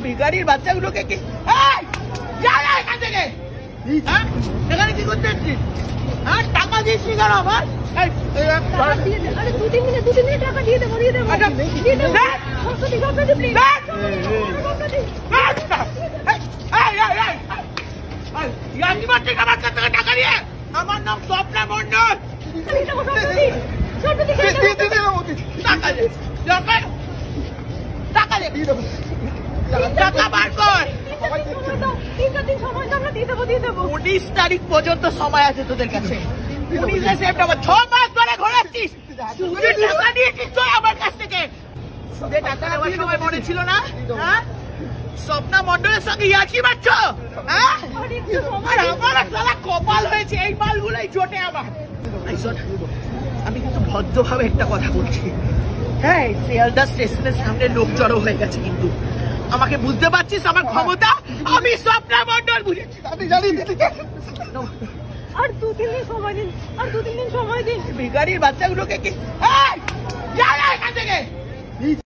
ভিখারির বাচ্চাগুলোকে কি এখান থেকে এখানে কি করতে এসছিস? হ্যাঁ, টাকা দিস নি কেন আমার? দু তিন দিনে টাকা দিয়ে দেবো টাকা দিয়ে। আমার নাম স্বপ্না মন্ডল। টাকা দে, টাকা বার কর। 19 তারিখ পর্যন্ত সময় আছে তোদের কাছে। 19 সেপ্টেম্বর 6 মাস ধরে ঘোরাচ্ছিস। টাকা নিয়েছিস তো আমার কাছ থেকে। যে টাকা নেওয়ার সময় মনে ছিল না? হ্যাঁ, স্বপ্না মন্ডলের সঙ্গে ইয়ার্কি মারছ? হ্যাঁ, আর আমার সারা কপাল হয়েছে এই মালগুলোই জোটে আমার। আমি কিন্তু ভদ্রভাবে একটা কথা বলছি। হ্যাঁ, শিয়ালদা স্টেশনের সামনে লোক জড়ো হয়ে গেছে, কিন্তু আমাকে বুঝতে পারছিস আমার ক্ষমতা? আমি স্বপ্না মন্ডল বুঝেছি। আমি জানি আর 2-3 দিন সময় দিন, ভিখারির বাচ্চাগুলোকে কি এখান থেকে